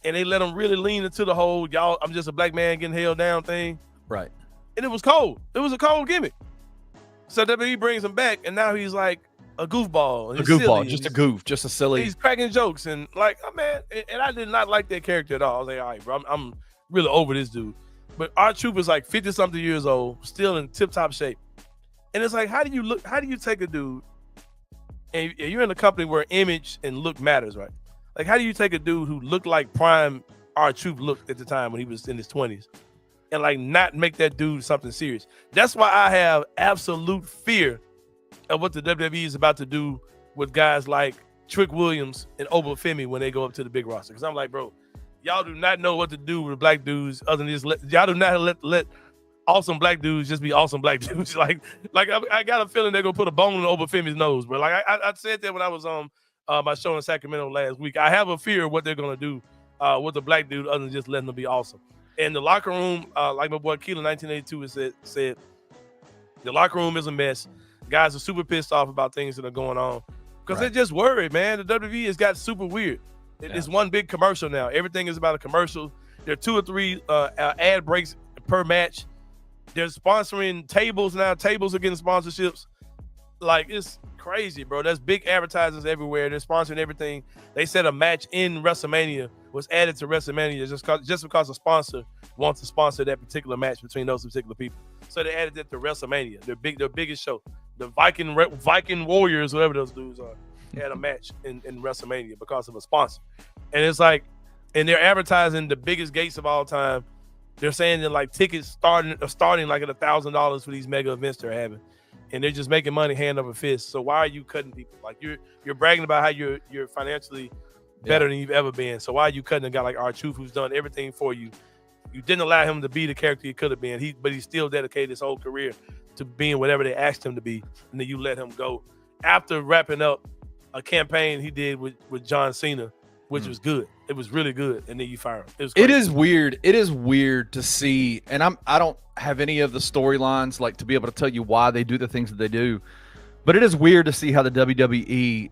and they let him really lean into the whole, y'all, I'm just a black man getting held down thing. Right. And it was cold. It was a cold gimmick. So WWE brings him back, and now he's like a goofball. Just a goof, just a silly. He's cracking jokes, and like, oh man, and I did not like that character at all. I was like, all right, bro, I'm really over this dude. But R-Truth is like 50-something years old, still in tip-top shape. And it's like, how do you take a dude, and you're in a company where image and look matters, right? Like, how do you take a dude who looked like prime R-Truth looked at the time when he was in his 20s, and like not make that dude something serious? That's why I have absolute fear of what the WWE is about to do with guys like Trick Williams and Obafemi when they go up to the big roster. Because I'm like, bro, y'all do not know what to do with black dudes other than just y'all do not let awesome black dudes just be awesome black dudes. like I got a feeling they're gonna put a bone in Obafemi's nose, bro. Like I said that when I was on my show in Sacramento last week. I have a fear of what they're gonna do with the black dude other than just letting them be awesome. And the locker room, like my boy Keelan 1982 said, the locker room is a mess. Guys are super pissed off about things that are going on because they're just worried, man. The WWE has got super weird. It's one big commercial now. Everything is about a commercial. There are 2 or 3 ad breaks per match. They're sponsoring tables now. Tables are getting sponsorships. Like, it's crazy, bro. There's big advertisers everywhere. They're sponsoring everything. They said a match in WrestleMania was added to WrestleMania just because a sponsor wants to sponsor that particular match between those particular people. So they added it to WrestleMania, their biggest show. The Viking Warriors, whatever those dudes are, had a match in WrestleMania because of a sponsor. And it's like, and they're advertising the biggest gates of all time. They're saying that like tickets starting like at $1,000 for these mega events they're having, and they're just making money hand over fist. So why are you cutting people? Like, you're bragging about how you're financially better than you've ever been. So why are you cutting a guy like R-Truth who's done everything for you? You didn't allow him to be the character he could have been. But he still dedicated his whole career to being whatever they asked him to be, and then you let him go after wrapping up a campaign he did with John Cena, which was good. It was really good, and then you fire him. It is weird. It is weird to see, and I don't have any of the storylines like to be able to tell you why they do the things that they do, but it is weird to see how the WWE,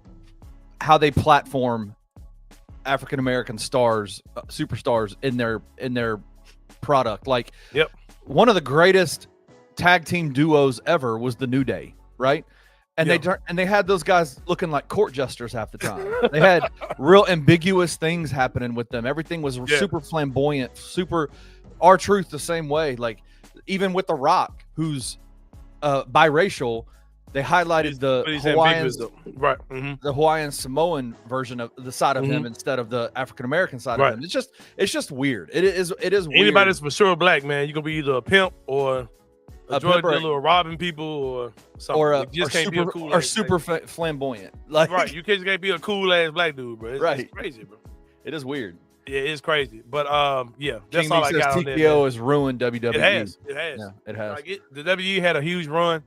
how they platform African American stars, superstars in their product. Like, one of the greatest tag team duos ever was the New Day, right? And they had those guys looking like court jesters half the time. They had real ambiguous things happening with them. Everything was super flamboyant, super R-Truth the same way. Like, even with The Rock, who's biracial, they highlighted the Hawaiian, the Hawaiian Samoan version of the side of him instead of the African American side of him. It's just weird. It is weird. Anybody that's for sure black, man, you're gonna be either a pimp or a drug dealer or robbing people or something. Super flamboyant. Like, right, you can't be a cool ass black dude, bro. It's crazy, bro. It is weird. Yeah, it's crazy. But that's King all I got on there. TKO has ruined WWE. It has. Yeah, it has. Like, the WWE had a huge run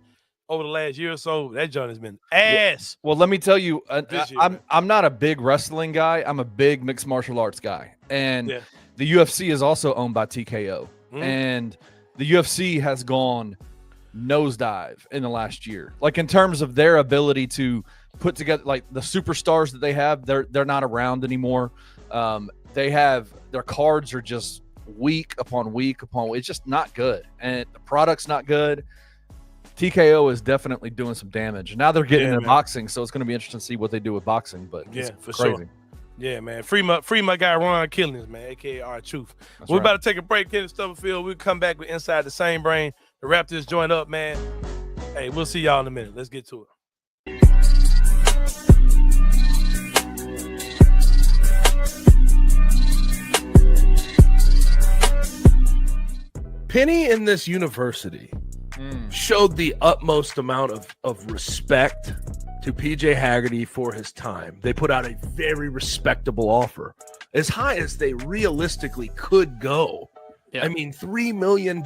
over the last year or so. That joint has been ass. Well, let me tell you, I'm not a big wrestling guy. I'm a big mixed martial arts guy, and the UFC is also owned by TKO, and the UFC has gone nosedive in the last year. Like in terms of their ability to put together, like the superstars that they have, they're not around anymore. They have their cards are just week upon week upon week. It's just not good, and the product's not good. TKO is definitely doing some damage. Now they're getting into boxing, so it's going to be interesting to see what they do with boxing. But yeah, for crazy. sure. Yeah, man. Free my guy Ron Killings, man, aka R-Truth. We're about to take a break here in Stubblefield. We'll come back with Inside the Same Brain to wrap this joint up, man. Hey, we'll see y'all in a minute. Let's get to it. Penny in this university showed the utmost amount of respect to PJ Haggerty for his time. They put out a very respectable offer, as high as they realistically could go. Yeah. I mean, $3 million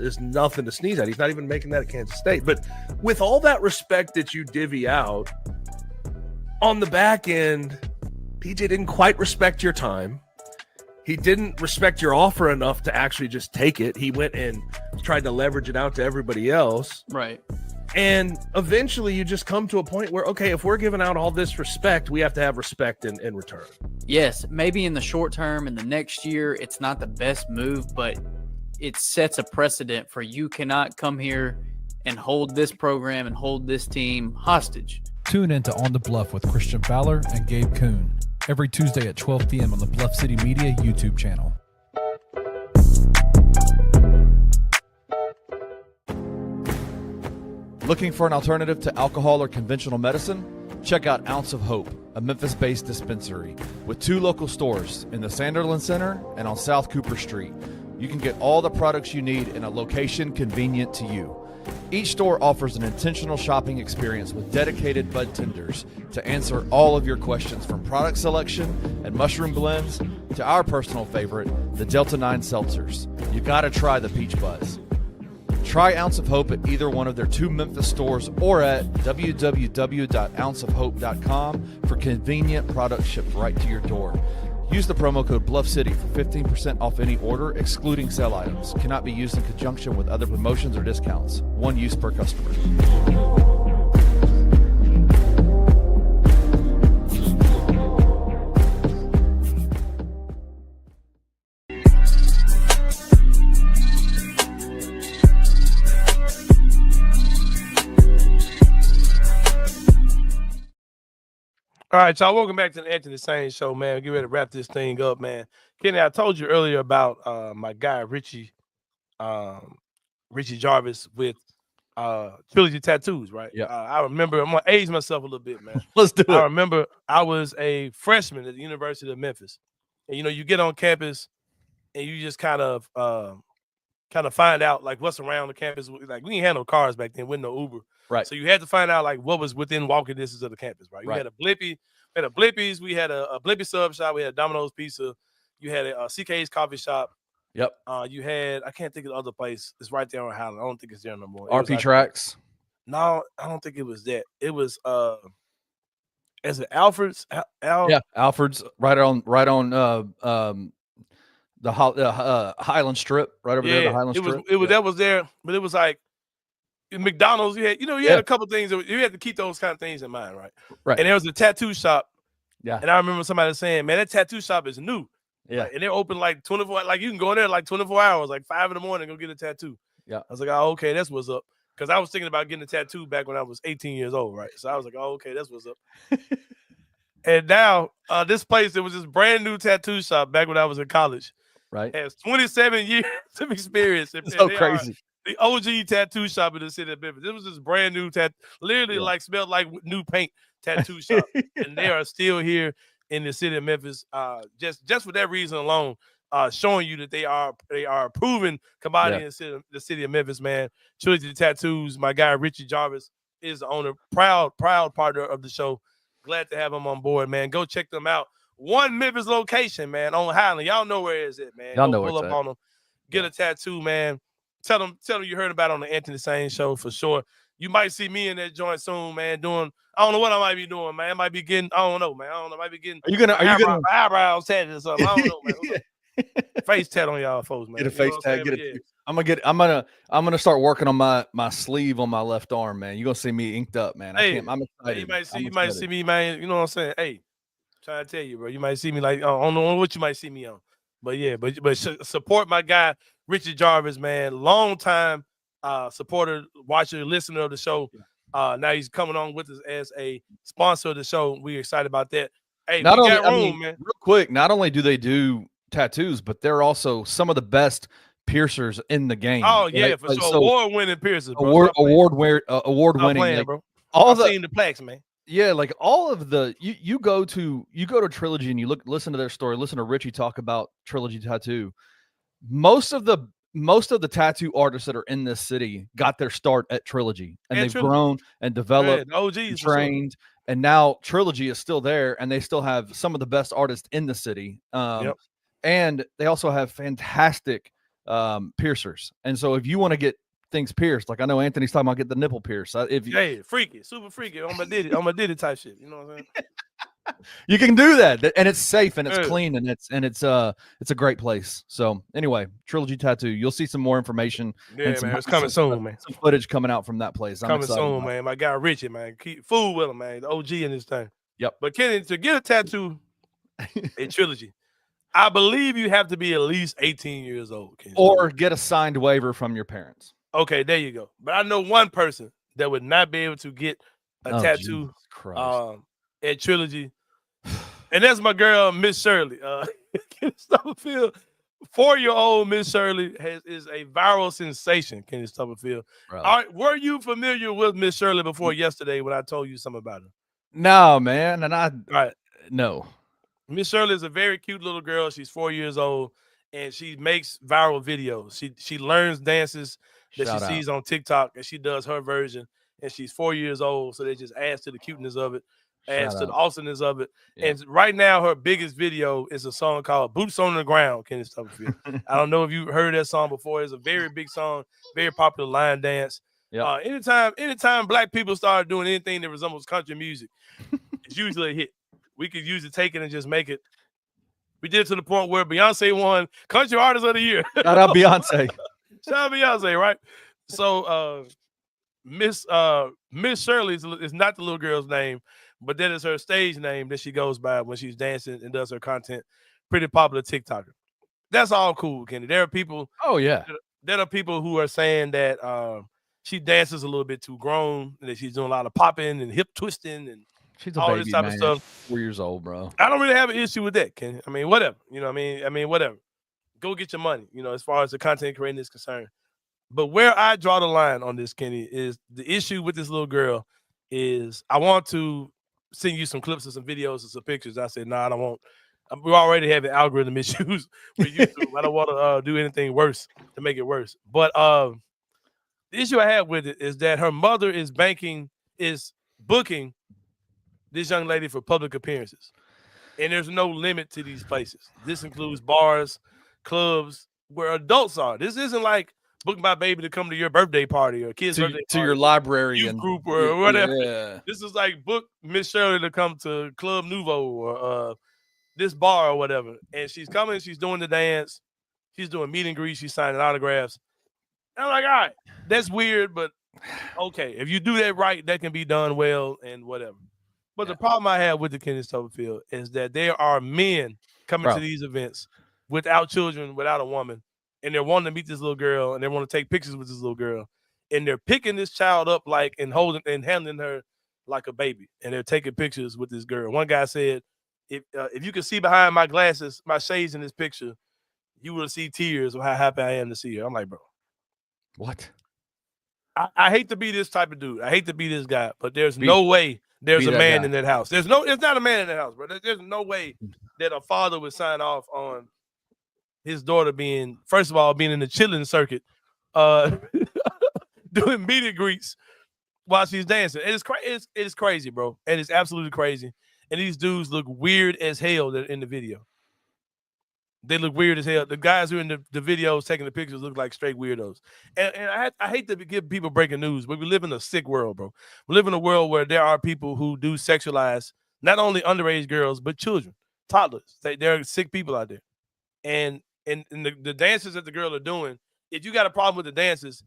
is nothing to sneeze at. He's not even making that at Kansas State. But with all that respect that you divvy out, on the back end, PJ didn't quite respect your time. He didn't respect your offer enough to actually just take it. He went and tried to leverage it out to everybody else. Right. And eventually you just come to a point where, okay, if we're giving out all this respect, we have to have respect in return. Yes, maybe in the short term, in the next year, it's not the best move, but it sets a precedent for you cannot come here and hold this program and hold this team hostage. Tune into On the Bluff with Christian Fowler and Gabe Kuhn every Tuesday at 12 p.m. on the Bluff City Media YouTube channel. Looking for an alternative to alcohol or conventional medicine? Check out Ounce of Hope, a Memphis-based dispensary with 2 local stores in the Sanderland Center and on South Cooper Street. You can get all the products you need in a location convenient to you. Each store offers an intentional shopping experience with dedicated bud tenders to answer all of your questions, from product selection and mushroom blends to our personal favorite, the Delta 9 seltzers. You gotta try the Peach Buzz. Try Ounce of Hope at either one of their 2 Memphis stores or at www.ounceofhope.com for convenient products shipped right to your door. Use the promo code BluffCity for 15% off any order, excluding sale items. Cannot be used in conjunction with other promotions or discounts. One use per customer. All right, y'all. Welcome back to the Anthony Sain Show, man. Get ready to wrap this thing up, man. Kenny, I told you earlier about my guy Richie Jarvis with Trilogy Tattoos, right? Yeah. I remember. I'm gonna age myself a little bit, man. Let's do it. I remember I was a freshman at the University of Memphis, and you get on campus and you just kind of find out like what's around the campus. Like we didn't have no cars back then, with no Uber. Right. So you had to find out like what was within walking distance of the campus, right? You had a Blippi, we had a Blippi's, we had a Blippi sub shop, we had a Domino's Pizza, you had a CK's coffee shop. Yep. You had, I can't think of the other place. It's right there on Highland. I don't think it's there no more. RP Tracks. No, I don't think it was that. It was is it Alfred's? Yeah, Alfred's right on the Highland Strip, right over there. The Highland Strip. It was that was there, but it was like McDonald's. You had had a couple things. You had to keep those kind of things in mind, right? Right. And there was a tattoo shop. Yeah. And I remember somebody saying, "Man, that tattoo shop is new." Yeah. Like, and they're open like 24. Like you can go in there like 24 hours, like 5 in the morning, and go get a tattoo. Yeah. I was like, "Oh, okay, that's what's up." Because I was thinking about getting a tattoo back when I was 18 years old, right? So I was like, "Oh, okay, that's what's up." And now this place, it was this brand new tattoo shop back when I was in college. Right. Has 27 years of experience. It's so crazy. The OG tattoo shop in the city of Memphis. This was this brand new literally like smelled like new paint tattoo shop. And they are still here in the city of Memphis. Just for that reason alone, showing you that they are a proven commodity in the city of Memphis, man. Trilogy Tattoos, my guy Richie Jarvis is the owner, proud partner of the show. Glad to have him on board, man. Go check them out. One Memphis location, man, on Highland. Y'all know where it is, man. Y'all know pull up on them. Get a tattoo, man. Tell them you heard about it on the Anthony Sain Show for sure. You might see me in that joint soon, man. I don't know what I might be doing, man. I might be getting, I don't know, man. I don't know. I might be getting eyebrows tatted or something. I don't know, man. Face tat on y'all folks, man. Get a You know face what I'm tag. saying? Get But it. yeah. I'm gonna start working on my sleeve on my left arm, man. You're gonna see me inked up, man. Hey, I'm excited. you might see me, man. You know what I'm saying? Hey, trying to tell you, bro. You might see me like I don't know what you might see me on, but yeah, but support my guy Richard Jarvis, man. Long time supporter, watcher, listener of the show. Now he's coming on with us as a sponsor of the show. We're excited about that. Hey, Not we only, got room, man. real quick, not only do they do tattoos, but they're also some of the best piercers in the game. Oh yeah, right? for sure. So Award-winning piercers, bro. award Stop winning. playing, Like, bro. all I've the seen the plaques, man. yeah, like all of the you go to Trilogy and you listen to their story, listen to Richie talk about Trilogy Tattoo. Most of the tattoo artists that are in this city got their start at Trilogy, and they've grown and developed, the OGs, and trained, sure. and now Trilogy is still there, and they still have some of the best artists in the city. And they also have fantastic piercers. And so if you want to get things pierced, like I know Anthony's talking about, get the nipple pierced. Freaky, super freaky, on my Diddy type shit. You know what I'm saying? You can do that, and it's safe and it's clean and it's a great place. So anyway, Trilogy Tattoo, you'll see some more information. Yeah, and man, it's coming soon, man. Some footage coming out from that place. I'm coming excited soon, man. My guy Richie, man, keep fool with him, man. The OG in this thing. Yep. But Kenny, to get a tattoo in Trilogy, I believe you have to be at least 18 years old, Kenny. Or get a signed waiver from your parents. Okay, there you go. But I know one person that would not be able to get a tattoo at Trilogy. And that's my girl, Miss Shirley. Kenny Stubblefield, 4-year-old Miss Shirley is a viral sensation, Kenny Stubblefield. All right, were you familiar with Miss Shirley before yesterday when I told you something about her? No, man. And no. Miss Shirley is a very cute little girl. She's 4 years old, and she makes viral videos. She learns dances that she sees on TikTok, and she does her version. And she's 4 years old, so they just adds to the cuteness of it. Adds to the awesomeness of it. Yeah. And right now, her biggest video is a song called Boots on the Ground, Kenny Stubblefield. I don't know if you heard that song before. It's a very big song, very popular line dance. Yep. Anytime black people start doing anything that resembles country music, it's usually a hit. We could usually take it and just make it. We did it to the point where Beyonce won Country Artist of the Year. Shout out Beyonce. Shout out Beyonce, right? So Miss Shirley is not the little girl's name, but that is her stage name that she goes by when she's dancing and does her content. Pretty popular TikToker. That's all cool, Kenny. There are people. Oh yeah. There are people who are saying that she dances a little bit too grown, and that she's doing a lot of popping and hip twisting and she's a all baby, this type man. of stuff. 4 years old, bro. I don't really have an issue with that, Kenny. I mean, whatever. You know what I mean? Whatever. Go get your money, as far as the content creating is concerned. But where I draw the line on this, Kenny, is the issue with this little girl is I want to send you some clips of some videos and some pictures. I said, I don't want. We already have algorithm issues with YouTube. I don't want to do anything worse to make it worse. But the issue I have with it is that her mother is booking this young lady for public appearances. And there's no limit to these places. This includes bars, clubs, where adults are. This isn't like book my baby to come to your birthday party or kid's birthday party, your library youth and group or whatever. Yeah. This is like book Miss Shirley to come to Club Nouveau or this bar or whatever. And she's coming, she's doing the dance, she's doing meet and greet, she's signing autographs. And I'm like, all right, that's weird, but okay. If you do that right, that can be done well and whatever. But the problem I have with the Kenny Stubblefield is that there are men coming to these events without children, without a woman, and they're wanting to meet this little girl, and they want to take pictures with this little girl, and they're picking this child up and holding and handling her like a baby, and they're taking pictures with this girl. One guy said, "If you could see behind my glasses, my shades in this picture, you will see tears of how happy I am to see her." I'm like, bro, what? I hate to be this type of dude. I hate to be this guy, but there's no way there's a man in that house. It's not a man in that house, bro. There's no way that a father would sign off on his daughter being, first of all, being in the chilling circuit, doing meet and greets while she's dancing. It is crazy, bro. And it's absolutely crazy. And these dudes look weird as hell in the video. They look weird as hell. The guys who are in the videos taking the pictures look like straight weirdos. And I hate to give people breaking news, but we live in a sick world, bro. We live in a world where there are people who do sexualize not only underage girls, but children, toddlers. There are sick people out there. and the dances that the girl are doing, if you got a problem with the dances,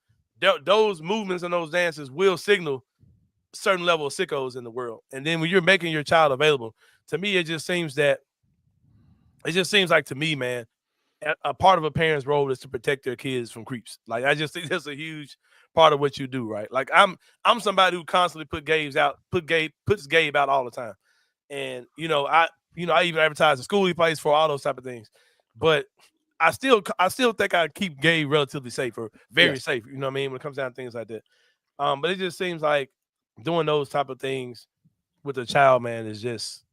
those movements and those dances will signal certain level of sickos in the world. And then when you're making your child available, to me, it just seems like to me, man, a part of a parent's role is to protect their kids from creeps. Like, I just think that's a huge part of what you do, right? Like, I'm somebody who constantly puts Gabe out all the time. And I even advertise the school he plays for, all those type of things. But I still think I keep Gabe relatively safe, or very safe, you know what I mean, when it comes down to things like that. But it just seems like doing those type of things with a child, man, is just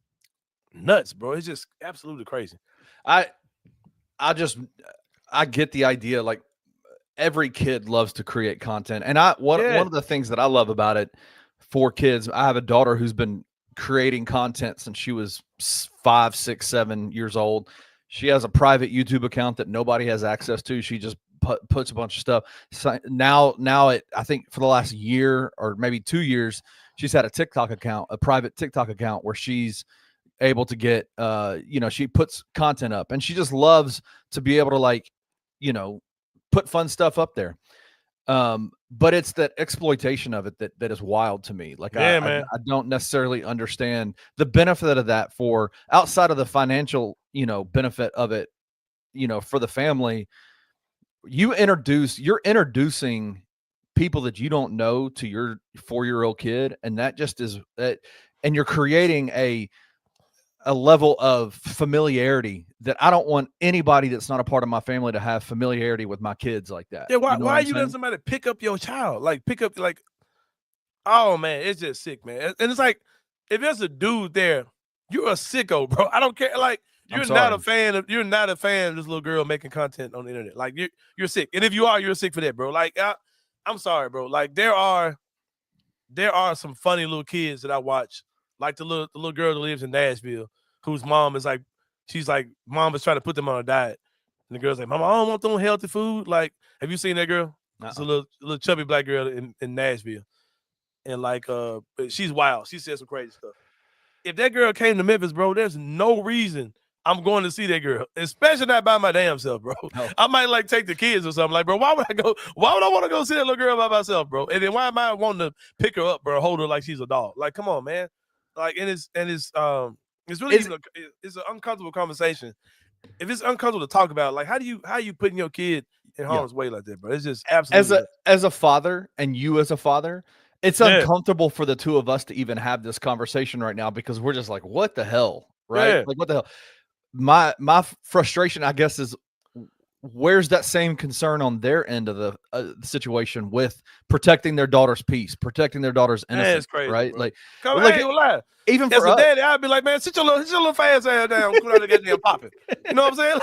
nuts, bro. It's just absolutely crazy. I get the idea. Like, every kid loves to create content. And one of the things that I love about it for kids, I have a daughter who's been creating content since she was 5, 6, 7 years old. She has a private YouTube account that nobody has access to. She just puts a bunch of stuff. So now I think for the last year or maybe 2 years, she's had a TikTok account, a private TikTok account, where she's able to get, she puts content up, and she just loves to be able to, like, put fun stuff up there. But it's that exploitation of it that is wild to me. Like, I don't necessarily understand the benefit of that, for outside of the financial, benefit of it, for the family. You're introducing people that you don't know to your 4-year-old kid, and that just is that, and you're creating a level of familiarity that I don't want anybody that's not a part of my family to have familiarity with my kids like that. Yeah, why are you letting somebody pick up your child? Like, oh man, it's just sick, man. And it's like, if there's a dude there, you're a sicko, bro. I don't care. Like, you're not a fan of this little girl making content on the internet. Like, you're sick. And if you are, you're sick for that, bro. Like, I'm sorry, bro. Like, there are some funny little kids that I watch. Like the little girl that lives in Nashville, whose mom is like, mom is trying to put them on a diet. And the girl's like, Mama, I don't want them healthy food. Like, have you seen that girl? It's a little chubby black girl in Nashville. And like, she's wild. She says some crazy stuff. If that girl came to Memphis, bro, there's no reason I'm going to see that girl, especially not by my damn self, bro. No. I might like take the kids or something. Like, bro, why would I want to go see that little girl by myself, bro? And then why am I wanting to pick her up, bro, hold her like she's a dog? Like, come on, man. Like, it's really it's an uncomfortable conversation. If it's uncomfortable to talk about, like, how you putting your kid in harm's way like that, bro? It's just absolutely as a father, and you as a father, it's uncomfortable for the two of us to even have this conversation right now, because we're just like, what the hell, right? Yeah. Like, what the hell? My frustration, I guess, is where's that same concern on their end of the situation with protecting their daughter's peace, protecting their daughter's innocence, crazy, right? Bro. Like, lie. Even as for a daddy, I'd be like, man, sit your little fast ass down, put out the goddamn popping. You know what I'm saying?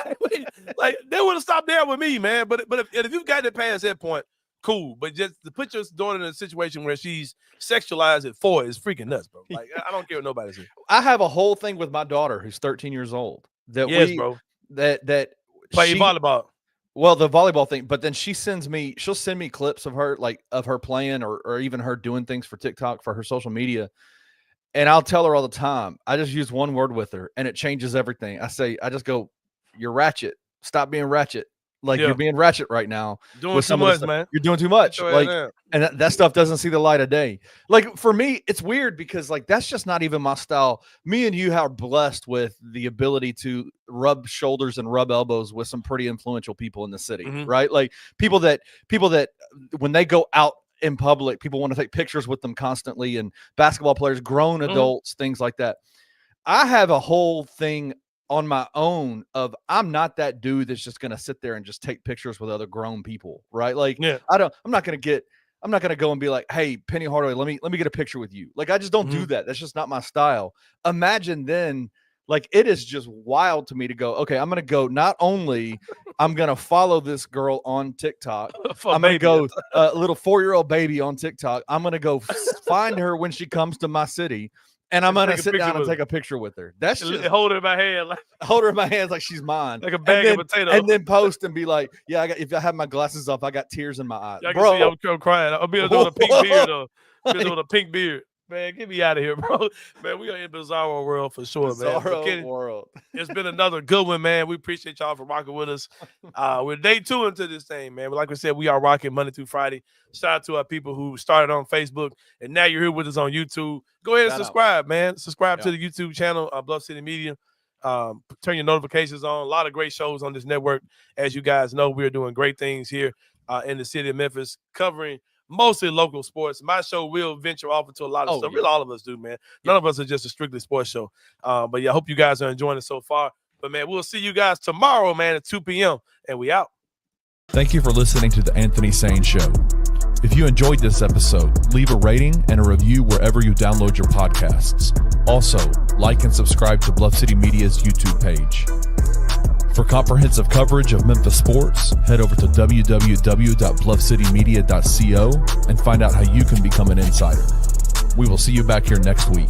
Like they would have stopped there with me, man. But if you've got it past that point, cool. But just to put your daughter in a situation where she's sexualized at 4 is freaking nuts, bro. Like, I don't care what nobody says. I have a whole thing with my daughter, who's 13 years old, that bro. that play volleyball. Well, the volleyball thing, but then she'll send me clips of her, like, of her playing or even her doing things for TikTok, for her social media. And I'll tell her all the time, I just use one word with her and it changes everything. I just go, you're ratchet. Stop being ratchet. Like, you're being ratchet right now. Doing too much, man. You're doing too much. Like, and that stuff doesn't see the light of day. Like, for me, it's weird because, like, that's just not even my style. Me and you are blessed with the ability to rub shoulders and rub elbows with some pretty influential people in the city, right? Like, people that when they go out in public, people want to take pictures with them constantly, and basketball players, grown adults, things like that. I have a whole thing on my own of, I'm not that dude that's just going to sit there and just take pictures with other grown people, right? Like, I'm not going to go and be like, hey, Penny Hardaway, let me get a picture with you. Like, I just don't do that. That's just not my style. Imagine then, like, it is just wild to me to go, okay, I'm going to go, not only I'm going to follow this girl on TikTok, I'm going to go a little 4-year-old baby on TikTok. I'm going to go find her when she comes to my city. And I'm gonna sit down and take a picture with her. That's just hold her in my hand, like she's mine, like a bag of potatoes, and then post and be like, "Yeah, if I have my glasses off, I got tears in my eyes." I can see I'm crying. I'll be doing a pink beard, though. Doing a pink beard. Man, get me out of here, bro. Man, we are in bizarro world for sure, man. Bizarro Kenny, world. it's been another good one, man. We appreciate y'all for rocking with us. We're day 2 into this thing, man. But like we said, we are rocking Monday through Friday. Shout out to our people who started on Facebook, and now you're here with us on YouTube. Go ahead and subscribe, man. Subscribe to the YouTube channel, Bluff City Media. Turn your notifications on. A lot of great shows on this network. As you guys know, we're doing great things here in the city of Memphis, covering mostly local sports. My show will venture off into a lot of stuff. Really, all of us do, man. None of us are just a strictly sports show. But yeah, I hope you guys are enjoying it so far. But man, we'll see you guys tomorrow, man, at 2 p.m. And we out. Thank you for listening to the Anthony Sain Show. If you enjoyed this episode, leave a rating and a review wherever you download your podcasts. Also, like and subscribe to Bluff City Media's YouTube page. For comprehensive coverage of Memphis sports, head over to www.bluffcitymedia.co and find out how you can become an insider. We will see you back here next week.